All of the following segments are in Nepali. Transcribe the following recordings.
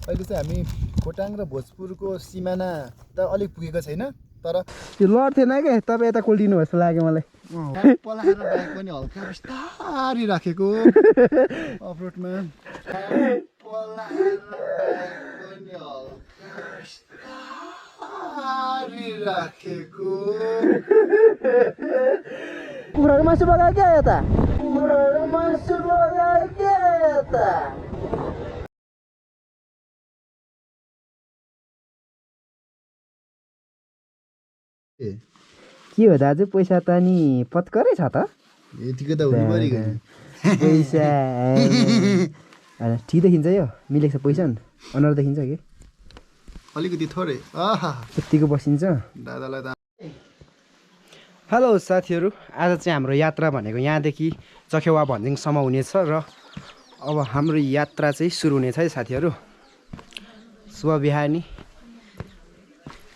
अहिले चाहिँ हामी खोटाङ र भोजपुरको सिमाना त अलिक पुगेको छैन तर त्यो लड्थेन क्या तपाईँ यता कोल्टिनु जस्तो लाग्यो मलाई पलाएर बाइक पनि हल्का बिस्तारी राखेको अफरोडमा राखेको कुखुराको मासु बगायो क्या यता कुखुराको मासु बगायो क्या यता के हो दाजु पैसा त नि पत्करै छ त यतिको त हुनु पऱ्यो पैसा ठिक देखिन्छ यो मिलेको छ पैसा अनुहार देखिन्छ कि अलिकति थोरै आहा यतिको बसिन्छ दादालाई त हेलो साथीहरू आज चाहिँ हाम्रो यात्रा भनेको यहाँदेखि चखेवा भन्जिङसम्म हुनेछ र अब हाम्रो यात्रा चाहिँ सुरु हुनेछ है साथीहरू शुभ बिहानी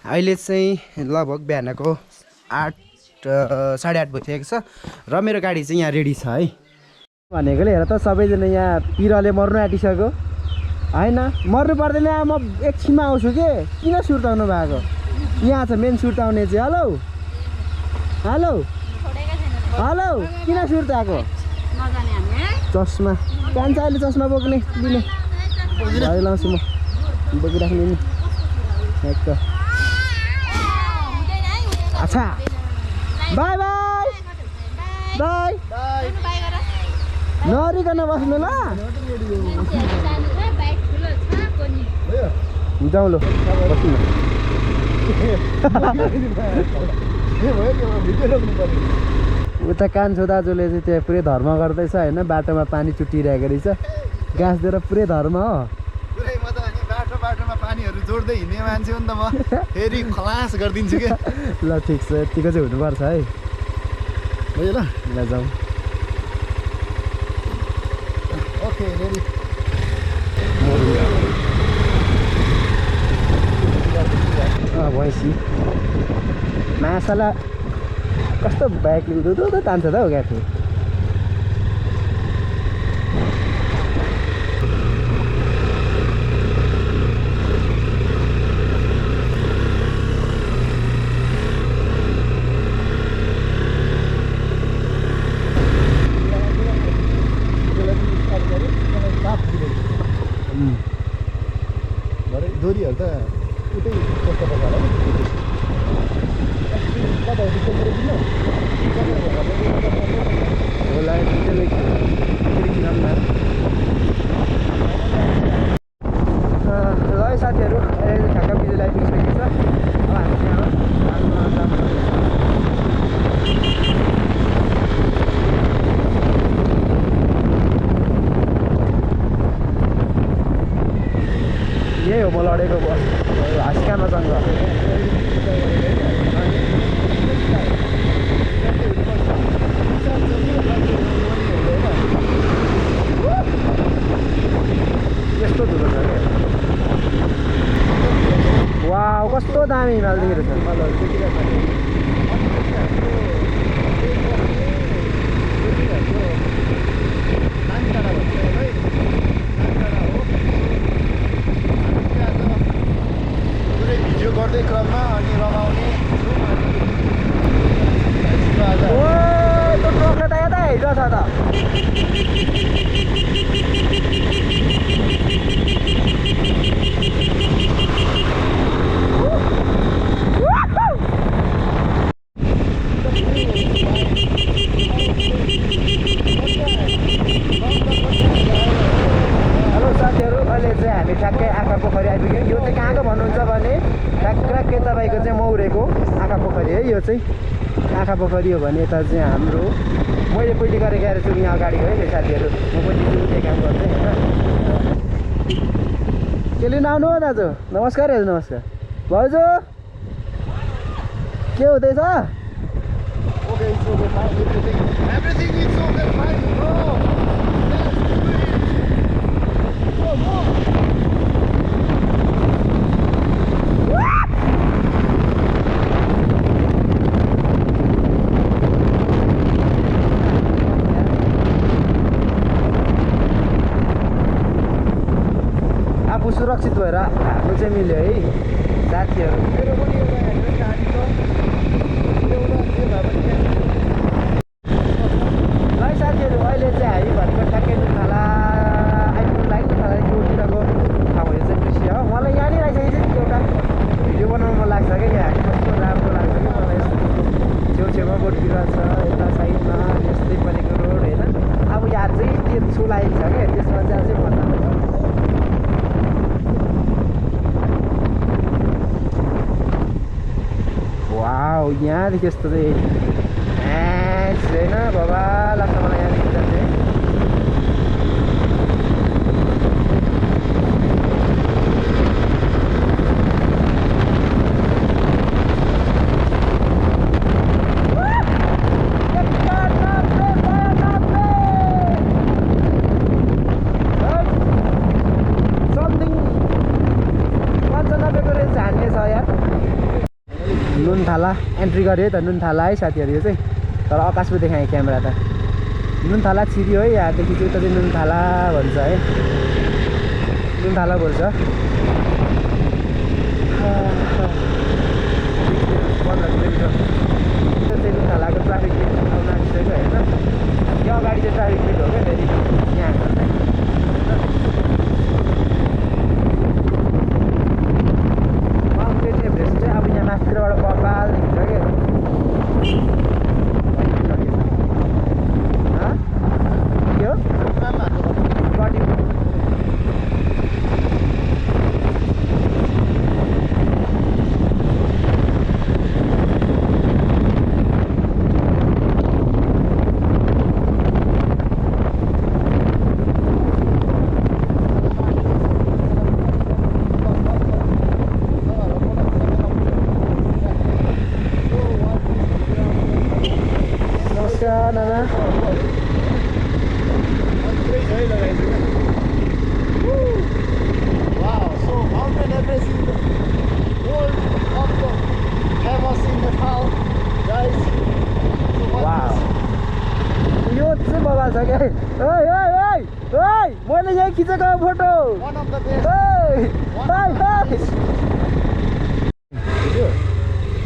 अहिले चाहिँ लगभग बिहानको 8:30 भइसकेको छ र मेरो गाडी चाहिँ यहाँ रेडी छ है भनेकोले हेर त सबैजना यहाँ पिरले मर्नु आँटिसक्यो होइन मर्नु पर्दैन म एकछिनमा आउँछु के किन सुर्ताउनु भएको यहाँ छ मेन सुर्ताउने चाहिँ हेलो हेलो हेलो किन सुर्ताएको चस्मा कान्छ अहिले चस्मा बोक्ने दिने भाइ लाउँछु म बोकिराख्ने नि एक अच्छा बाई बाई बाई नरिकन बस्नु ल जाउँ ल बस्नु उता कान्छो दाजुले चाहिँ त्यहाँ पुरै धर्म गर्दैछ होइन बाटोमा पानी चुटिरहेको रहेछ गाँस दिएर पुरै धर्म हो पुरै म त अनि बाटोमा पानीहरू जोड्दै हिँड्ने मान्छे हो नि त म फेरि खलास गरिदिन्छु क्या ल ठिक छ यतिको चाहिँ हुनुपर्छ है भयो ल ल जाउँ ओके रेडी भैँसी मासाला कस्तो बाइक दुध तान्छ त हौ गाठी दोरीहरू त उतै कस्तो प्रकारले होला ल साथीहरू अहिले ठ्याक्क बिजुली आइपुगिसकेको छ अब हामी यहाँ यही हो म लडेको बस हाँसकामासँग यस्तो धुलो छ क्या वाउ कस्तो दामी हिमाल देखेको भिडियो गर्दै क्रममा अनि रमाउने त्यो ट्रकले त यता हिँड्छ त हेलो साथीहरू अहिले चाहिँ हामी ठ्याक्कै आँखा पोखरी आइपुग्यौँ यो चाहिँ कहाँको भन्नुहुन्छ भने ठ्याक्कै तपाईँको चाहिँ मौरेको आँखा पोखरी है यो चाहिँ आँखा पोखरी हो भने यता चाहिँ हाम्रो मैले पहिले गरेको आएर छु यहाँ अगाडि है साथीहरू म पनि त्यही काम गर्छु होइन के लिन आउनु हो दाजु नमस्कार हजुर नमस्कार भाउजू के हुँदैछ Everything is okay, fine, bro. आफू सुरक्षित भएर हाम्रो चाहिँ मिल्यो है साथीहरू। मेरो पनि एउटा हेर्नु गाडी छ एउटा जे भए पनि है साथीहरू, अहिले चाहिँ हामी भर्खर ठ्याक्कै नुनथाला आइपुग्नु लागि नुनथालादेखि उतिरको ठाउँ यो चाहिँ दृश्य हो। मलाई यहाँनिर आइसकेपछि एउटा भिडियो बनाउनु मन लाग्छ क्या, यहाँ कस्तो राम्रो लाग्छ कि मलाई। यस्तो छेउछेउमा बोट बिरुवा छ, यता साइडमा यस्तै बनेको रोड होइन। अब यहाँ चाहिँ त्यो छु लाइक छ क्या, त्यसमा चाहिँ अझै मजा आउँछ। वाउ, यहाँदेखि यस्तो चाहिँ छैन बाबा लाग्छ मलाई यहाँदेखि चाहिँ। नुनथाला एन्ट्री गऱ्यो है त, नुनथाला है साथीहरू यो चाहिँ। तर आकाशमा देखाएँ क्यामेरा त। नुनथाला छिर्यो है, यहाँदेखि चाहिँ उता चाहिँ नुनथाला भन्छ है, नुनथाला भन्छ। 15 किलोमिटर त्यो चाहिँ नुनथालाको ट्राफिक लिमिट आउन आँटिसक्यो होइन। यो अगाडि चाहिँ ट्राफिक लिमिट हो क्या फेरि यहाँ माउन्टेन एभरेस्ट चाहिँ अब यहाँ माथितिरबाट बबाल देखिन्छ क्या। के हो कति नाना Wow, so Mountain Everest is the world of the famous in Nepal, guys. So what wow, यो चाहिँ बबाल छ क्या। ओइ ओइ ओइ ओइ, मैले यही खिचेको photo. one of the best.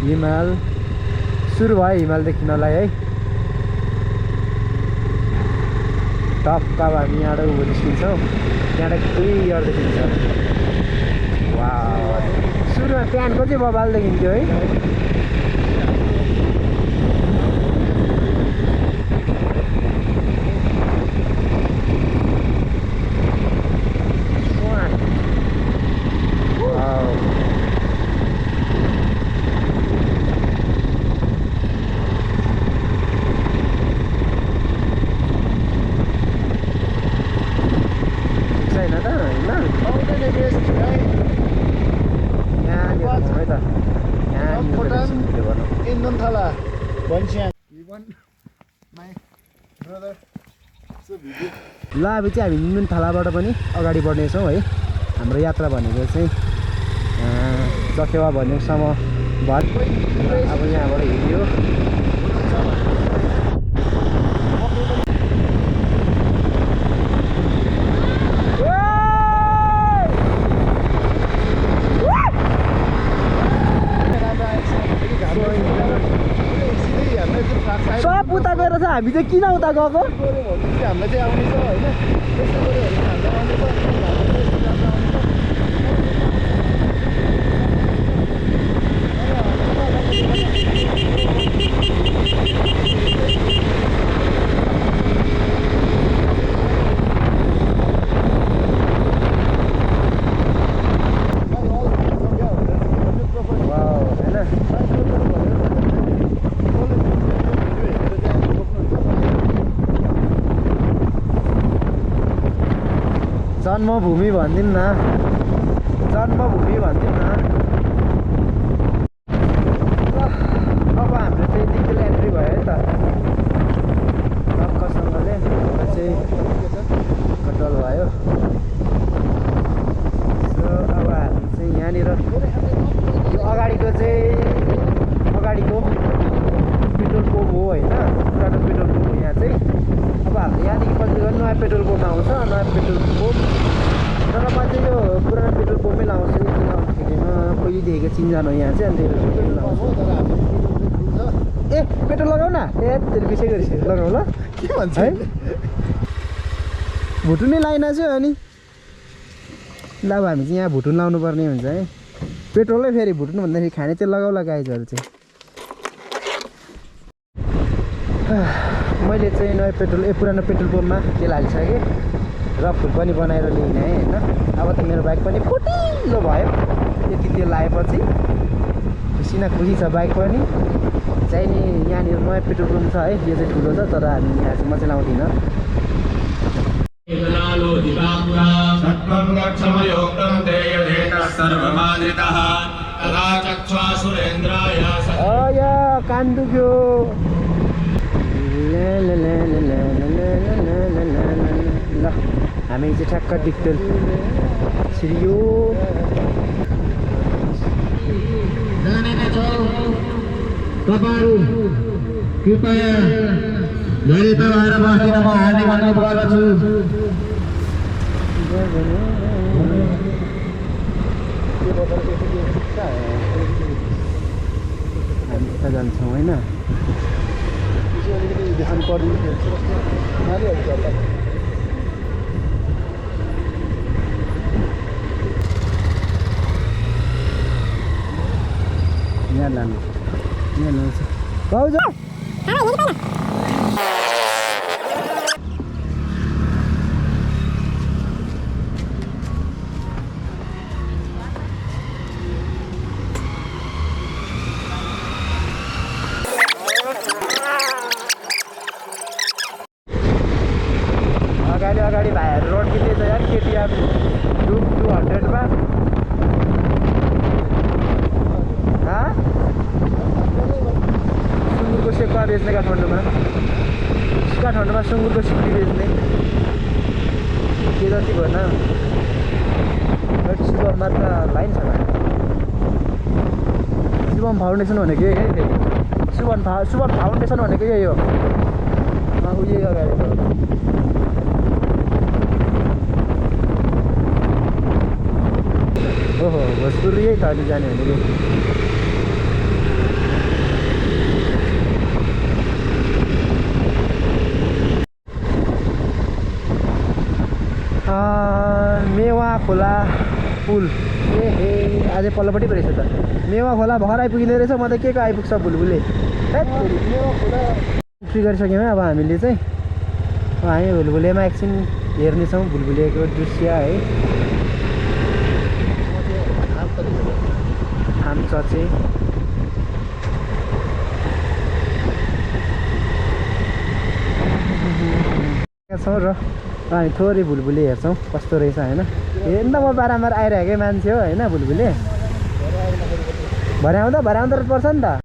हिमाल सुरु भयो हिमाल देख्नलाई है। टक्क अब हामी यहाँबाट उँभो निस्किन्छौँ, यहाँबाट क्लियर देखिन्छ। वाउ, सुरुमा प्यानको चाहिँ बबाल देखिन्थ्यो है। Mountain Everest, right? In Nunthala, Bonshan. Even my brother. So video. ल अब चाहिँ हामी नुनथालाबाट पनि अगाडि बढ्नेछौँ है। हाम्रो यात्रा भनेको चाहिँ जखेवा भन्नेसम्म भयो। अब यहाँबाट हिँड्यो। सब उता गएर चाहिँ हामी चाहिँ किन उता गएको? हामीलाई चाहिँ आउनेछ होइन, त्यस्तो गऱ्यो भने हामीलाई आउनेछ। जन्मभूमि भनिदिउँ न, जन्मभूमि भनिदिउँ न। अब हाम्रो चाहिँ डिजिटल एन्ट्री भयो है त टक्कसँगले। चाहिँ कन्ट्रोल भयो। सो अब हामी चाहिँ यहाँनिर यो अगाडिको पेट्रोल पम्प हो होइन, पुरानो पेट्रोल पम्प हो यहाँ चाहिँ। अब हाम्रो यहाँदेखि पछि नयाँ पेट्रोल पम्प आउँछ, नयाँ पेट्रोल पम्प। तर म चाहिँ यो पुरानो पेट्रोल पम्पमै देखेको चिन्जान हो यहाँ चाहिँ, अनि त्यही भएर पेट्रोल लगाउँछु। तर हाम्रो ए पेट्रोल लगाऊ न, ए तेरो विषय गरेछ लगाऊ ल, के भन्छ है भुटुन नै लाइन चाहिँ अनि ल अब हामी चाहिँ यहाँ भुटुन लाउनु पर्ने हुन्छ है। पेट्रोलै फेरि भुटुन भन्दाखेरि खाने तेल लगाउला गाइजहरू चाहिँ। मैले चाहिँ नयाँ पेट्रोल पुरानो पेट्रोल पम्पमा तेल हालिसकेँ र फुल पनि बनाएर ल्याइने है होइन। अब त मेरो बाइक पनि फुटिलो भयो यति तेल लगाएपछि। खुसी न खुसी छ बाइक पनि चाहिँ नि। यहाँनिर नयाँ पेट्रोल पम्प छ है, यो चाहिँ ठुलो छ, तर हामी यहाँ चाहिँ म चाहिँ लाउँदिनँ। कान दुख्यो ल हामी चाहिँ ठ्याक्क डिक्टेल छिरियो। तपाईहरु कृपया दलित भएर बसेर म हार्दिक अनुरोध गर्दछु। हामी यता जान्छौँ होइन। यहाँ लानु, यहाँ लान्छ भाउजू। अगाडि भाइहरू रोड किन्दैछ यार, केटिएम 200मा। सुँगुरको सेक्वा बेच्ने काठमाडौँमा सुँगुरको सिक्री बेच्ने के जति भएन। शिवममा त लाइन छ भाइ। शिवम फाउन्डेसन भनेको यही है, फेरि शिवम फाउन्डेसन भनेको यही हो। उयो अगाडि ओहो भोजपुर यही त अनि जाने भनेको। मेवा खोला पुल ए अझै पल्लोपट्टि पो रहेछ त। मेवा खोला भर आइपुगिँदो रहेछ। म त के को आइपुग्छ भुलभुले एन्ट्री गरिसक्यौँ है। अब हामीले चाहिँ हामी भुलभुलेमा एकछिन हेर्नेछौँ भुलभुलेको दृश्य है। हामचचे छौँ र हामी थोरै भुलभुले हेर्छौँ कस्तो रहेछ होइन। हेर्नु त म बारम्बार आइरहेकै मान्छे हो होइन भुलभुले। भरे आउँदा पर्छ नि त।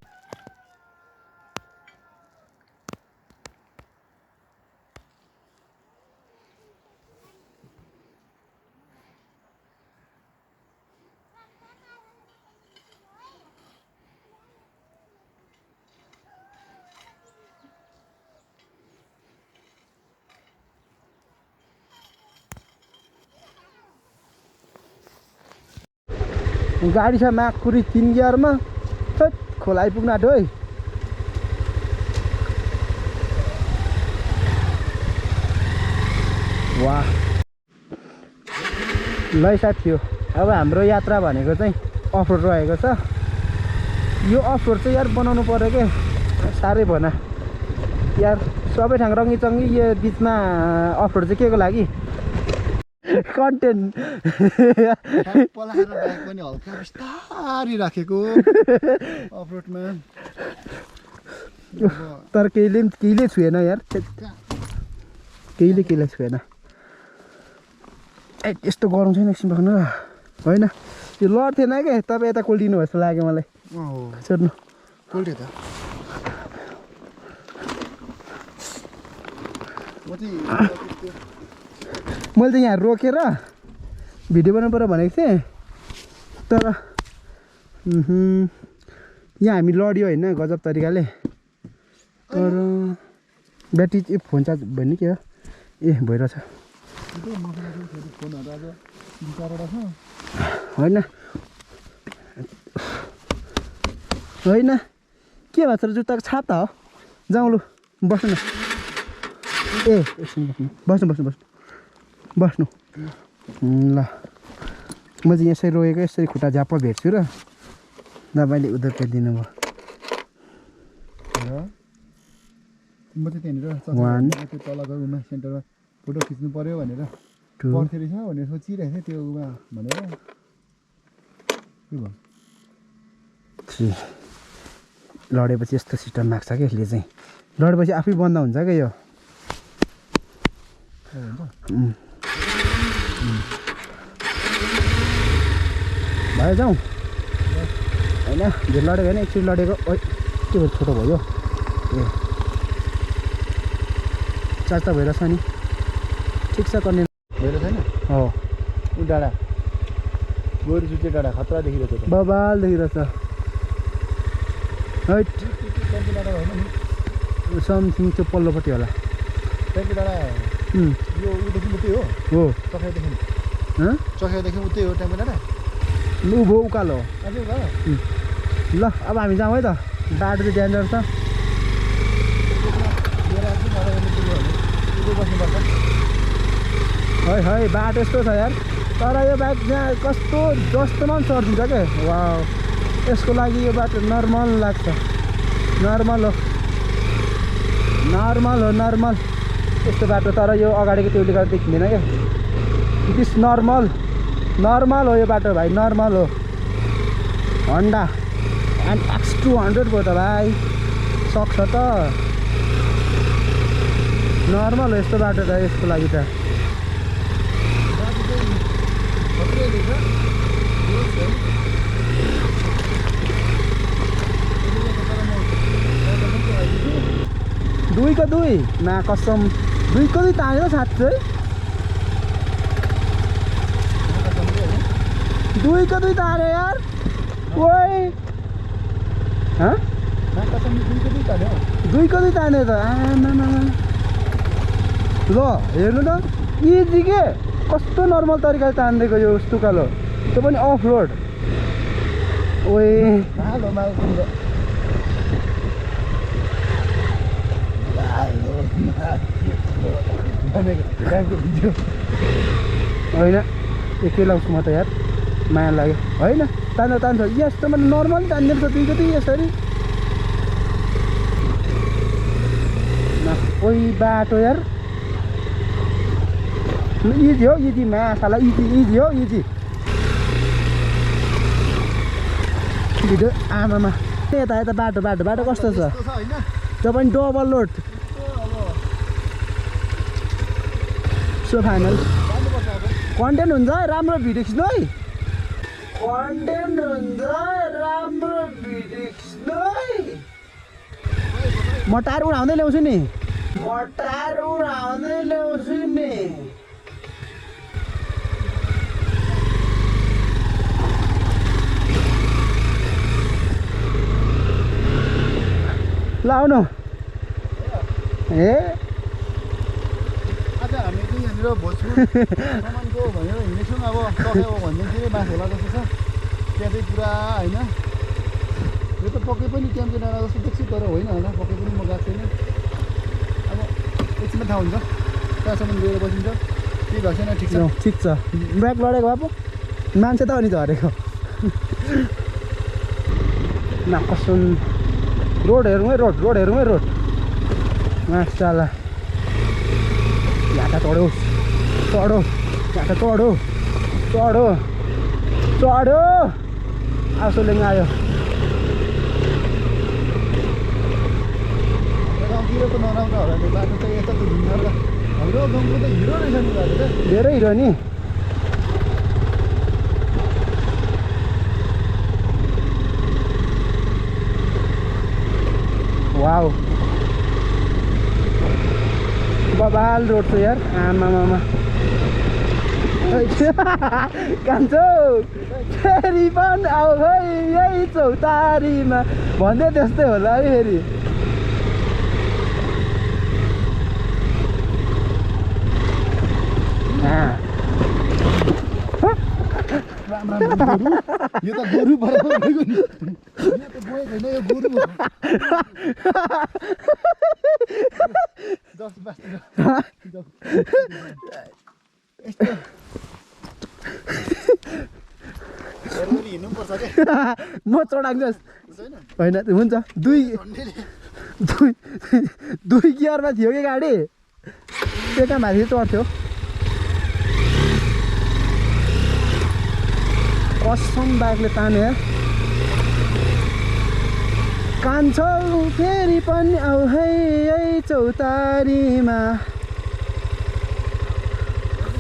गाडी छ माकुरी 3 गियरमा। खोला आइपुग्न आँट्यो है। वाह ल साथी हो। अब हाम्रो यात्रा भनेको चाहिँ अफ रोड रहेको छ। यो अफ रोड चाहिँ यार बनाउनु पर्यो के, साह्रै भएन यार। सबै ठाउँ रङ्गी चङ्गी, यो बिचमा अफ रोड चाहिँ के को लागि? कन्टेन्ट पलाएर बाइक पनि हल्का बिस्तारी राखेको अफरोडमा। तर केहीले छुएन यार, केहीले छुएन। ए यस्तो गरम छैन एकछिन बस्नु होइन। यो लड्थेन क्या, तपाईँ यता कोल्टिनु जस्तो लाग्यो मलाई। सोध्नु कोल्टे त मैले त यहाँ रोकेर भिडियो बनाउनु पर्यो भनेको थिएँ, तर यहाँ हामी लड्यो होइन गजब तरिकाले। तर ब्याट्री फोन चार्ज भन्ने के हो ए भइरहेछ होइन। होइन के भन्छ र जुत्ताको छाप त हो जाउँ लु बस्नु न ए एकछिन बस्नु ल म चाहिँ यसरी रोएको यसरी खुट्टा झ्याप्प भेट्छु र तपाईँले उद्धर दिनु भयो म चाहिँ त्यहाँनिर वान त्यो तलको उमा सेन्टरमा फोटो खिच्नु पर्यो भनेर टू पर्थ्यो रहेछ भनेर सोचिरहेको थिएँ त्यो उमा भनेर के भयो थ्री लडेपछि यस्तो सिस्टम माग्छ क्या यसले चाहिँ लडेपछि आफै बन्द हुन्छ क्या यो भयो जाउँ होइन धेर लडेको होइन एकचोटि लडेको ओ के भयो छोटो भयो ए चार्ज त भइरहेछ नि ठिक छ गर्ने भएर छैन हो ऊ डाँडा गोरु चुचे डाँडा खतरा देखिरहेको छ बबाल देखिरहेछ है ट्याम्पी डाँडा होइन नि समथिङ त्यो पल्लोपट्टि होला ट्याम्पी डाँडा यो उदेखि उतै हो चखेदेखि उतै हो ट्याम्पी डाँडा लु भो उकालो हो अझै ल अब हामी जाउँ है त बाटो चाहिँ डेन्जर छ है बाटो यस्तो छ यार तर यो बाइक चाहिँ कस्तो जस्तोमा पनि चढिदिन्छ क्या वा यसको लागि यो बाटो नर्मल लाग्छ नर्मल यस्तो बाटो तर यो अगाडिको त्योले गर्दा देखिँदैन क्या इट इज नर्मल हो यो बाटो भाइ नर्मल हो होन्डा एन्ड X200 भयो त भाइ सक्छ त नर्मल हो यस्तो बाटो त यसको लागि त दुईको दुई ना कसम दुईको दुई तानेर साँच्चै दुईको दुई ताने यार ओइ दुईको दुई ताने त आमा ल हेर्नु त इजी के कस्तो नर्मल तरिकाले तानिदिएको यो उस्तुकालो त्यो पनि अफ रोड ओए होइन एकै लाउँछु म त यार माया लाग्यो होइन तान्छ यस्तोमा नर्मली तान्ने छ दुईको दुई यसरी ओइ बाटो यार इजी हो इजी मासाला इजी हो भिडियो आमामा यता बाटो कस्तो छ त्यो पनि double load so final content हुन्छ राम्रो भिडियो खिच्नु है म टार उडाउँदै ल्याउँछु नि ल आउनु ए आज हामी चाहिँ यहाँनिर भोजपुर कमानको भनेर हिँडेछौँ अब सक्यो भनिदिन्थ्यो माथि होला जस्तो छ त्यहाँ चाहिँ पुरा होइन यो त पक्कै पनि ट्याम्पी डाँडा जस्तो देख्छु तर होइन होला पक्कै पनि म गएको छैन अब एकछिनमा थाहा हुन्छ त्यहाँसम्म गएर बसिन्छ केही भएको छैन ठिक छ ब्रेक लडेको भए पो मान्छे त अनि झरेको कसम रोड हेरौँ है रोड मासाला घाटा चढो आसोले आयो गाउँतिर त नराम्रो होला त्यो बाटो चाहिँ यता त हिँड्छ र हाम्रो गाउँको त हिरो रहेछ नि बाटो त धेरै हिरो नि वाउ बबाल रोड छ यार आमामामा कान्छो फेरि पनि आऊ है यही चौतारीमा भन्दै त्यस्तै होला है फेरि यो त गोरु बराबर गएको नि यो त गएको होइन यो गोरु हो 10 बास्नु यस्तो हिँड्नुपर्छ के म चढाउँछु छैन होइन हुन्छ दुई गियरमा थियो कि गाडी त्यता माथि चढ्थ्यो कसम बाइकले ताने कान्छौ फेरि पनि आऊ है चौतारीमा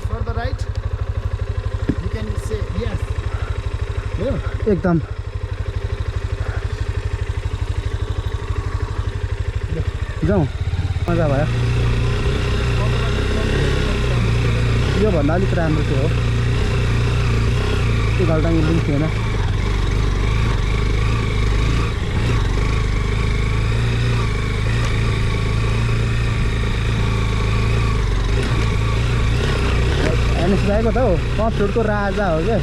for the right you can say yes एकदम जाउँ मजा भयो योभन्दा अलिक राम्रो थियो हो त्यो घल्टाङ पनि थिएन एनएस भाइको त हौ कफरोडको राजा हो क्या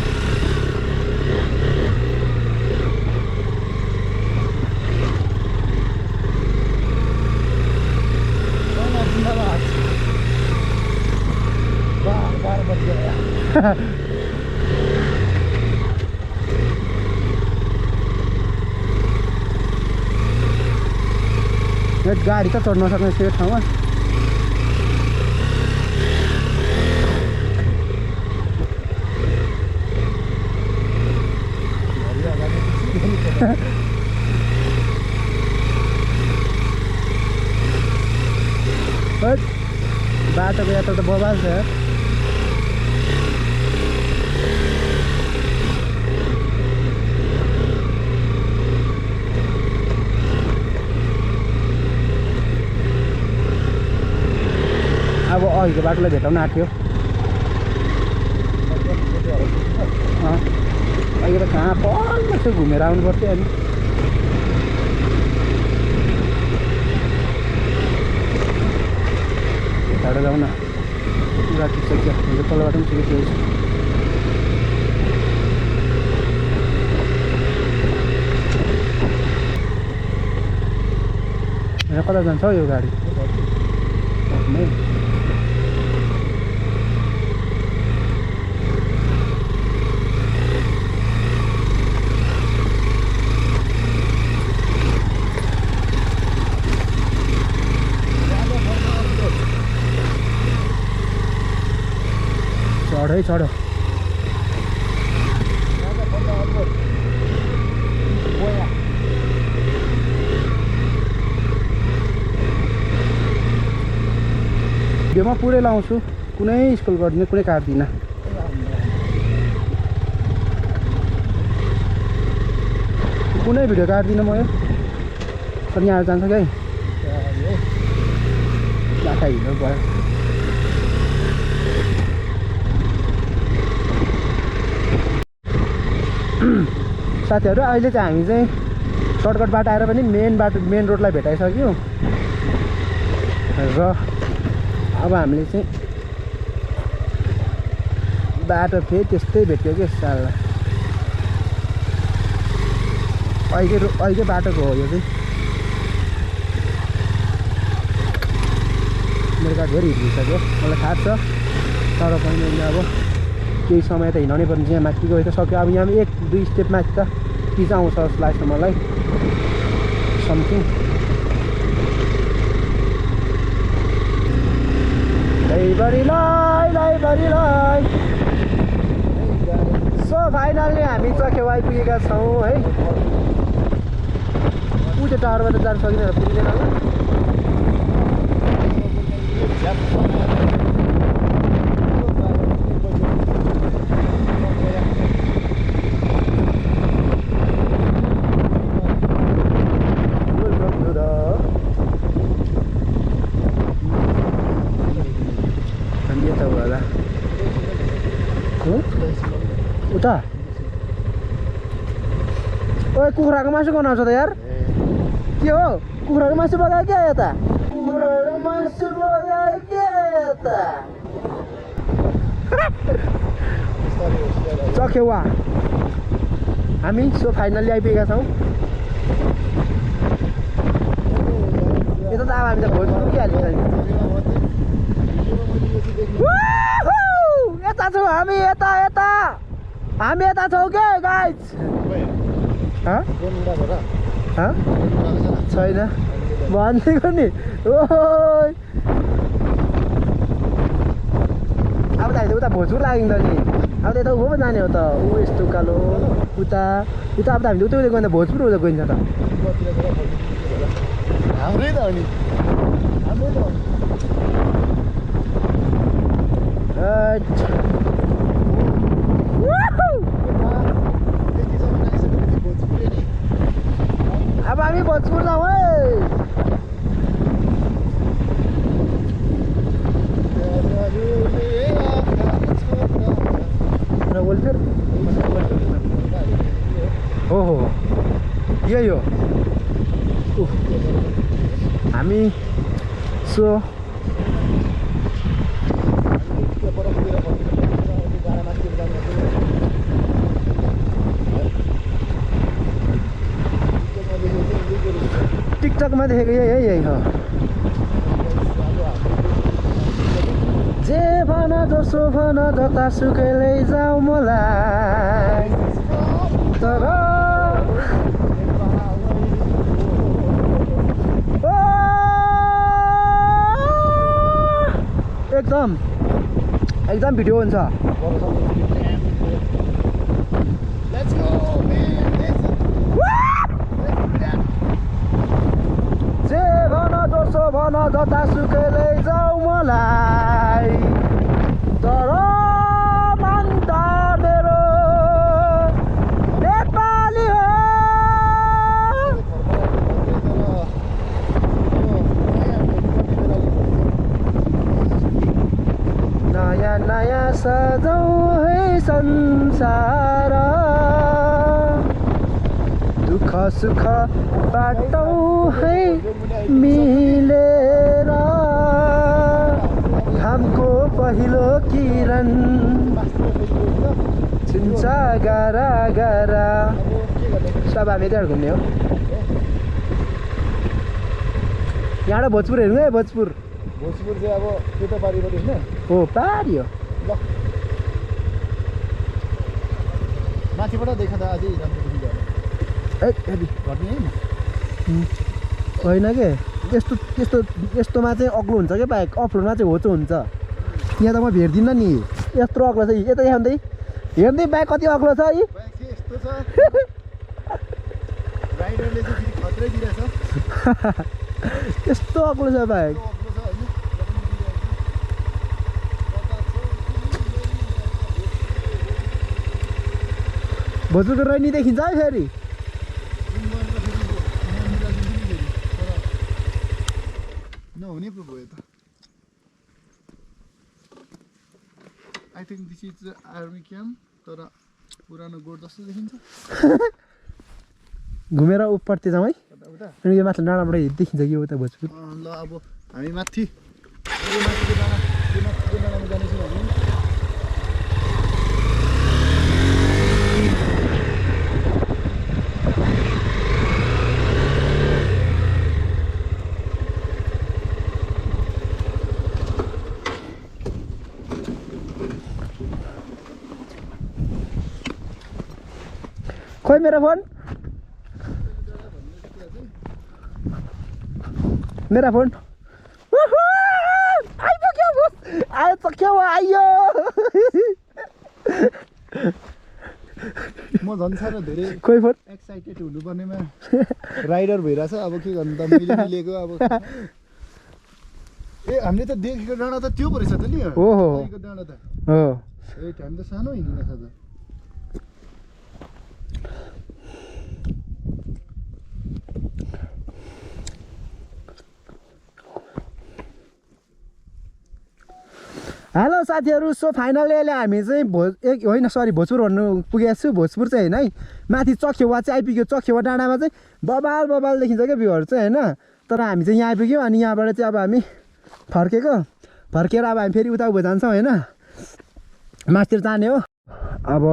गाडी त चढ्न सक्ने थियो ठाउँमा बाटोको यात्रा त बबाल छ यार अब अघिको बाटोलाई भेटाउन आँट्यो अहिले त कहाँ पल्लो चाहिँ घुमेर आउनु पर्थ्यो अनि टाढो जाउँ न पुरा ठिकसक्यो हुन्छ तल बाटो पनि ठिकै थियो यहाँ कता जान्छ हौ यो गाडी चढै चढ भिडियोमा पुरै लाउँछु कुनै स्कुल गर्दिनँ कुनै काट्दिनँ कुनै भिडियो काट्दिनँ म यो अनि यहाँ जान्छ क्या लाटा हिँड्नु भयो साथीहरू अहिले चाहिँ हामी चाहिँ सर्टकट बाटो आएर पनि मेन रोडलाई भेटाइसक्यौँ र अब हामीले चाहिँ बाटो फेरि त्यस्तै भेट्यो कि साला अहिले बाटोको हो यो चाहिँ मेरो गाडी धेरै हिँडिसक्यो मलाई थाहा छ तर पनि अब केही समय त हिँडाउनै पर्ने यहाँ माथि गयो त सक्यो अब यहाँ 1-2 स्टेप माथि त पिज्जा आउँछ जस्तो लाग्छ मलाई समथिङ सो फाइनल्ली हामी चखेवा आइपुगेका छौँ है ऊ त्यो टावरबाट जान सकिँदैन पुग्दैन होला उता ओए कुखुराको मासु बनाउँछ त यार के हो कुखुराको मासु पकायो क्या यता कुखुराको मासु पकायो क्या यता चखेवा हामी सो फाइनल्ली आइपुगेका छौँ यता त अब हामी त भोजपुर पुगिहाल्यो यता छौँ हामी यता छौँ के गाइज छैन भनिदिएको नि ओइ अब त हामी त उता भोजपुर लाग्यो नि त नि अब त यता ऊ पो जाने हो त ऊ यस्तो उकालो उता अब त हामी उता गयो भने त भोजपुर उता गइन्छ त हाम्रै त हो नि हाम्रै त हो अब हामी भोजपुर जाउँ है वेलफेयर हो यही हो हामी सो टिकटकमा देखेको यही हो जे भन जसो भन जतासुकै लैजाऊ मलाई तर एकदम भिडियो हुन्छ जे भन जसो भन जतासुकै लैजाऊ मलाई तर मन त मेरो नेपाली हो नयाँ नयाँ सजाउँ है संसार दुःख सुख बाटौँ है मिलेर घामको पहिलो किरण छिन्छ गारा गारा सब हामी त्यहाँ घुम्ने हो यहाँबाट भोजपुर हेर्नु है भोजपुर चाहिँ अब त्यो त पारिपट्टि होइन हो पारि हो ल माथिबाट देखाउँदा अझै राम्रो देखिन्छ घट्ने होइन के यस्तोमा चाहिँ अग्लो हुन्छ क्या बाइक अफरोडमा चाहिँ होचो हुन्छ यहाँ त म भेट्दिनँ नि यत्रो अग्लो छ यता हेर्दै बाइक कति अग्लो छ यी यस्तो छ राइडरले चाहिँ फेरि खत्रै दिइरहेछ यस्तो अग्लो छ बाइक भोजपुरको रैनी देखिन्छ है फेरि नहुने पो भयो त I think this is army camp तर पुरानो गोठ जस्तो देखिन्छ घुमेर उपट्टि जाउँ है अनि यो माथि डाँडाबाट देखिन्छ कि उता भोजपुर ल अब हामी माथिको डाँडामा जानेछौँ हामी खोइ मेरो फोन आइपुग्यो आइयो म झन् साह्रो धेरै खोइ फोन एक्साइटेड हुनुपर्नेमा राइडर भइरहेछ अब के गर्नु त मैले मिलेको अब ए हामीले त देखेको डाँडा त त्यो पो रहेछ त नि हो डाँडा त हो ए हामी त सानो हिँडिरहेछ त हेलो साथीहरू सो फाइनली अहिले हामी चाहिँ भोजपुर भन्नु पुगेको छु भोजपुर चाहिँ होइन है माथि चखेवा चाहिँ आइपुग्यो चखेवा डाँडामा चाहिँ बबाल देखिन्छ क्या भ्यूहरू चाहिँ होइन तर हामी चाहिँ यहाँ आइपुग्यौँ अनि यहाँबाट चाहिँ अब हामी फर्केर अब हामी फेरि उता जान्छौँ होइन माथितिर जाने हो अब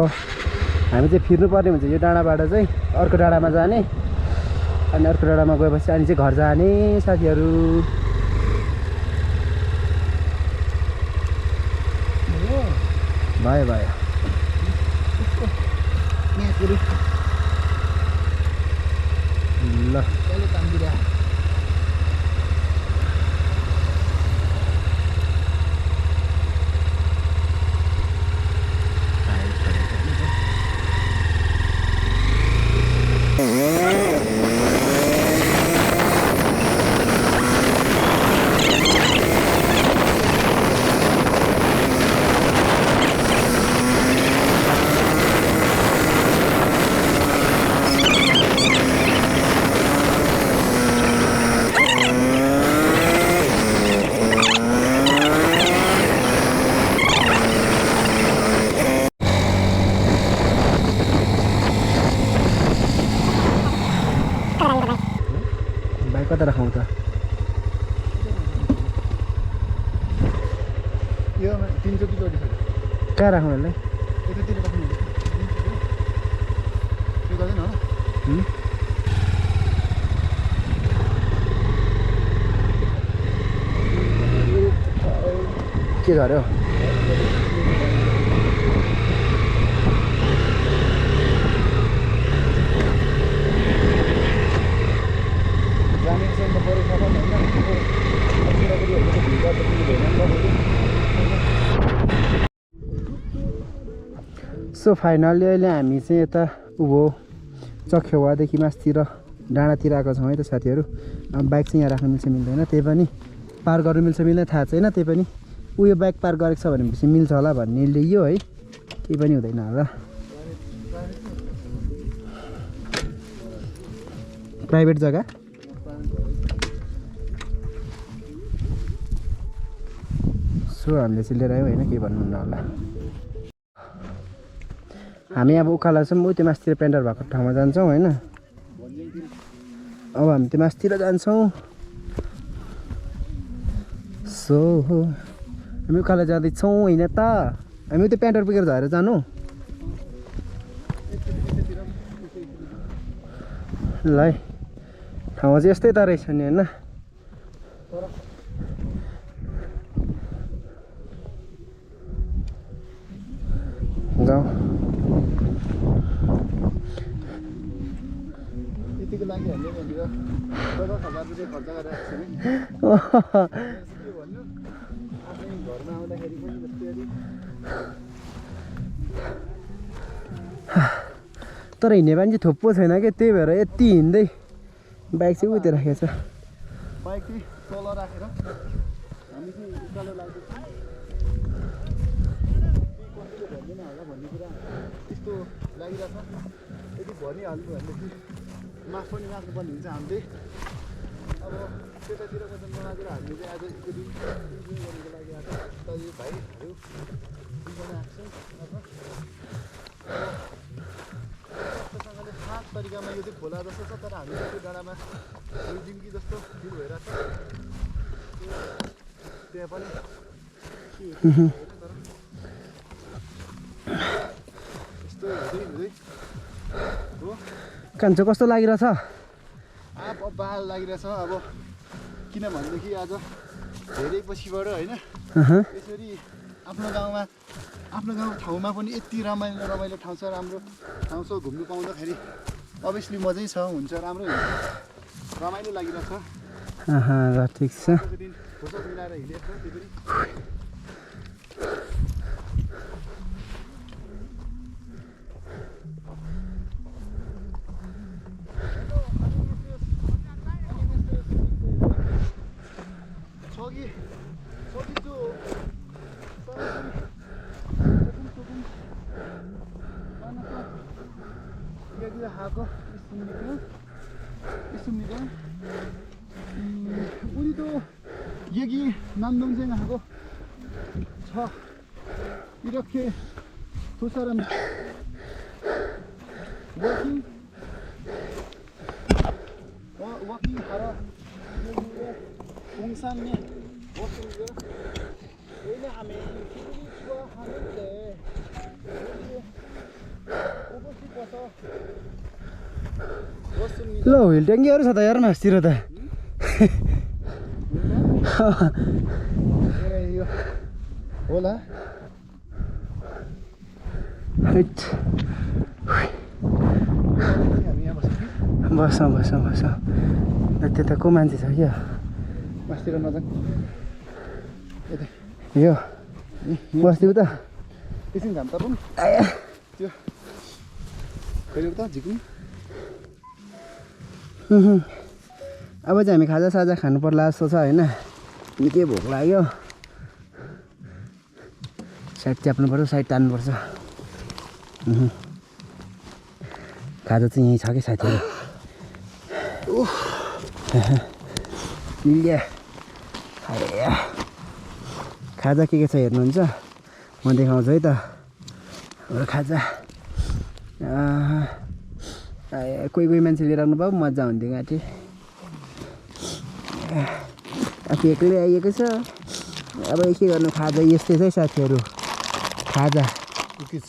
हामी चाहिँ फिर्नुपर्ने हुन्छ यो डाँडाबाट चाहिँ अर्को डाँडामा जाने अनि अर्को डाँडामा गएपछि अनि चाहिँ घर जाने साथीहरू। भयो भयो ल कता राखौँ त यो 300 किलो छ कहाँ राखौँ यसलाई यतातिर राख्नु हुन्छ त्यो गर्दैन होला के झऱ्यो सो फाइनली अहिले हामी चाहिँ यता उँभो चखेवादेखि मासतिर डाँडातिर आएको छौँ है त साथीहरू। अब बाइक चाहिँ यहाँ राख्नु मिल्छ मिल्दैन त्यही पनि पार गर्नु मिल्छ मिल्दैन थाहा छैन, त्यही पनि उयो बाइक पार गरेको छ भनेपछि मिल्छ होला भन्ने लियो है, केही पनि हुँदैन होला। प्राइभेट जग्गा सो हामीले चाहिँ लिएर आयौँ होइन, केही भन्नुहुन्न होला। हामी अब उकालो चाहिँ म त्यो मासतिर पेन्टर भएको ठाउँमा जान्छौँ होइन। अब हामी त्यो मासतिर जान्छौँ। सो हामी उकालो जाँदैछौँ होइन त, हामी त्यो पेन्टर पुगेर झरेर जानु। ल है ठाउँ चाहिँ यस्तै त रहेछ नि होइन। जाउँ यतिको लागि हामीले भनेर 10,000 रुपियाँ खर्च गरेर आएको छु नि के भन्नु आफ्नै घरमा आउँदाखेरि पनि जस्तै अलि तर हिँड्ने मान्छे थोप्पो छैन कि, त्यही भएर यति हिँड्दै बाइक चाहिँ उतै राखेको छ। बाइक चाहिँ तल राखेर हामी चाहिँ उकालो लाग्दैछौँ। भनिदिन होला भन्ने कुरा त्यस्तो लागिरहेको छ। यदि भनिहाल्नु भनेदेखि माफ पनि राख्नुपर्ने हुन्छ हामीले। अब त्यतातिरको त नलागेर हामीले चाहिँ आज एक दिन इन्जोय गर्नुको लागि आएको त यो भाइहरू दुईजना आएको छौँ। राम्रोसँगले सात तरिकामा यो चाहिँ खोला जस्तो छ, तर हामी त्यो डाँडामा जिम्की जस्तो फिल भइरहेको छ। त्यहाँ पनि यस्तो हुँदै हुँदै हो कान्छो कस्तो लागिरहेछ? अब बाल लागिरहेछ। अब किनभनेदेखि आज धेरै पछिबाट होइन यसरी आफ्नो गाउँ ठाउँमा पनि यति रमाइलो ठाउँ छ, राम्रो ठाउँ छ घुम्नु पाउँदाखेरि अभियसली मजै छ, हुन्छ राम्रो हुन्छ, रमाइलो लागिरहेछ। ल ठिक छ। दिन फोटो मिलाएर हिँडेको छ त्यो पनि। 하고 있습니다. 우리도 여기 남동생하고 저 이렇게 두 사람 워킹 하러 여기에 동산에 왔습니다. 왜냐하면 기분이 좋아하는데 여기에 오고 ल हिल ट्याङ्कीहरू छ त हेर न अस्तिर त यो होला हामी यहाँ बस्छौँ बस्छ त्यता को मान्छे छ क्या मासतिर नजाउँ यो बस्दिउ त एकछिन घाम तापौँ त्यो फेरि उता झिक्नु अब चाहिँ हामी खाजासाजा खानु पर्ला जस्तो छ होइन निकै भोक लाग्यो साइड च्याप्नु पर्छ साइड तान्नुपर्छ खाजा चाहिँ यहीँ छ कि साथीहरू खाजा के छ हेर्नुहुन्छ म देखाउँछु है त हाम्रो खाजा कोही कोही मान्छे लिएर आउनु भयो मजा हुन्थ्यो घाँटी आफू एक्लै आइएको छ अब के गर्नु खाजा यस्तै छ है साथीहरू खाजा कुकिज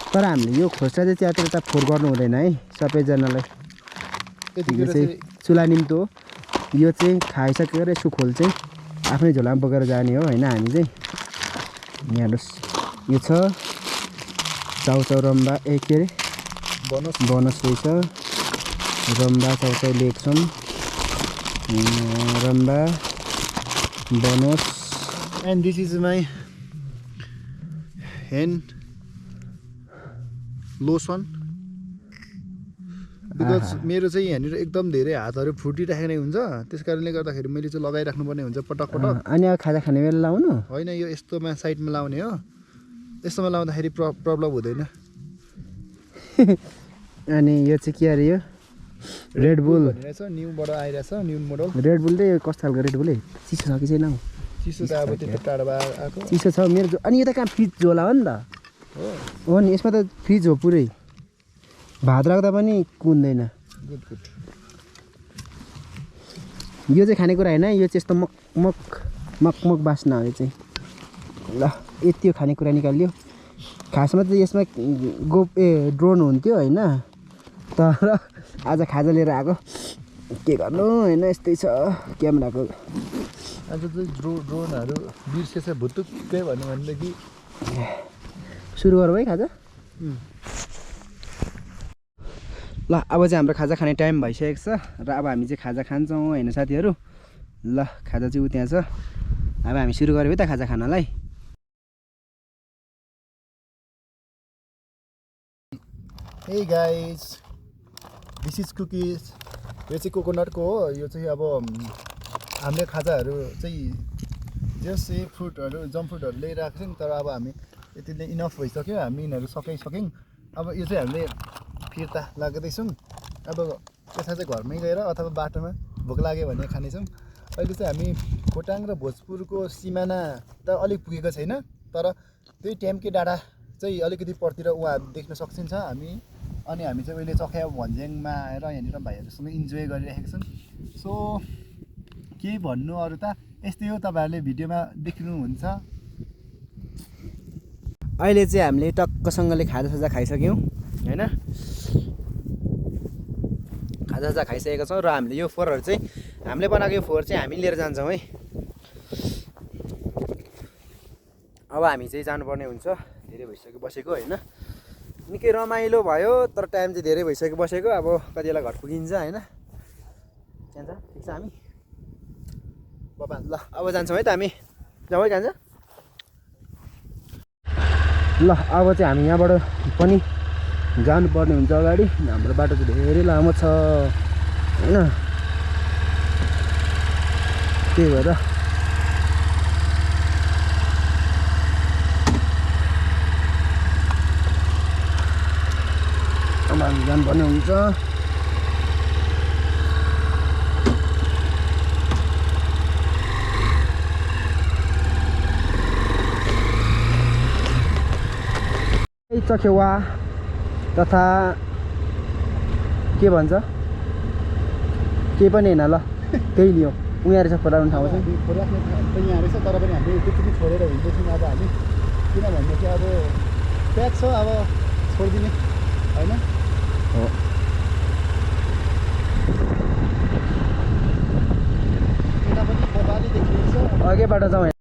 तर हामीले यो खोर्सा चाहिँ च्यातेर त फोहोर गर्नु हुँदैन है सबैजनालाई यो चाहिँ चुला निम्तो हो यो चाहिँ खाइसकेर यसको खोल चाहिँ आफ्नै झोलामा बोकेर जाने हो होइन हामी चाहिँ यहाँ यो छ चाउचाउ रम्बा के अरे बनस रहेछ रम्बा चाउचाउ लेख्छौँ रम्बा बनस and this is my hand lotion because मेरो चाहिँ यहाँनिर एकदम धेरै हातहरू फुटिराखेको हुन्छ त्यस कारणले गर्दाखेरि मैले चाहिँ लगाइराख्नुपर्ने हुन्छ पटक पटक अनि अब खाजा खाने बेला लाउनु होइन यो यस्तोमा साइडमा लाउने हो यस्तोमा लाउँदाखेरि प्रब्लम हुँदैन अनि यो चाहिँ के अरे यो रेड बुल भनिरहेछ न्यूबाट आइरहेछ न्यू मोडल रेड बुल चाहिँ कस्तो खालको रेड बुल है चिसो छ कि छैन हौ चिसो त अब त्यस्तो टाढोबाट आएको चिसो छ मेरो अनि यो त कहाँ फ्रिज झोला हो नि त हो नि यसमा त फ्रिज हो पुरै भात राख्दा पनि कुन्दैन गुड गुड यो चाहिँ खानेकुरा होइन यो चाहिँ यस्तो मक बास्ना हो यो चाहिँ ल यति यो खानेकुरा निकालियो खासमा त यसमा ड्रोन हुन्थ्यो होइन तर आज खाजा लिएर आएको के गर्नु होइन यस्तै छ क्यामेराको आज चाहिँ ड्रोनहरू बिर्सेछ भुतुक्कै भन्यो भनेदेखि सुरु गरौँ है खाजा ल अब चाहिँ हाम्रो खाजा खाने टाइम भइसकेको छ र अब हामी चाहिँ खाजा खान्छौँ होइन साथीहरू ल खाजा चाहिँ उ त्यहाँ छ अब हामी सुरु गऱ्यौँ है त खाजा खानलाई hey guys this is cookies यो चाहिँ कोकोनटको हो यो चाहिँ अब हामीले खाजाहरू चाहिँ जस्तै फ्रुटहरू जम्प फ्रुटहरू ल्याइरहेको छौँ तर अब हामी यतिले इनफ भइसक्यो हामी यिनीहरू सकाइसक्यौँ अब यो चाहिँ हामीले फिर्ता लाग्दैछौँ अब त्यसमा चाहिँ घरमै गएर अथवा बाटोमा भोक लाग्यो भने खानेछौँ अहिले चाहिँ हामी खोटाङ र भोजपुरको सिमाना त अलिक पुगेको छैन तर त्यही ट्याम्के डाँडा चाहिँ अलिकति परतिर उहाँ देख्न सकिन्छ हामी अनि हामी चाहिँ अहिले चख्या भन्ज्याङमा आएर यहाँनिर भाइहरूसँग इन्जोय गरिरहेका छौँ सो के भन्नु अरू त यस्तै हो तपाईँहरूले भिडियोमा देख्नुहुन्छ अहिले चाहिँ हामीले टक्कसँगले खाजासाजा खाइसक्यौँ होइन खाजासाजा खाइसकेका छौँ र हामीले यो फोहोरहरू चाहिँ हामीले बनाएको यो फोहोर चाहिँ हामी लिएर जान्छौँ है अब हामी चाहिँ जानुपर्ने हुन्छ धेरै भइसक्यो बसेको होइन निकै रमाइलो भयो तर टाइम चाहिँ धेरै भइसक्यो बसेको अब कति बेला घर पुगिन्छ होइन जान्छ ठिक छ हामी बाबा ल अब जान्छौँ है त हामी जाउँ है जान्छ ल अब चाहिँ हामी यहाँबाट पनि जानुपर्ने हुन्छ अगाडि हाम्रो बाटो चाहिँ धेरै लामो छ होइन त्यही भएर अब हामी जानुपर्ने हुन्छ चखेवा तथा के भन्छ केही पनि होइन ल त्यही नि हो उहाँ रहेछ फोटाउने ठाउँ चाहिँ राख्ने त यहाँ रहेछ तर पनि हामीले त्यतिकै छोडेर हिँड्दैछौँ अब हामी किनभने चाहिँ अब प्याक छ अब छोडिदिने होइन हो यता पनि खोपाली देखिएको छ अघिबाट जाउँ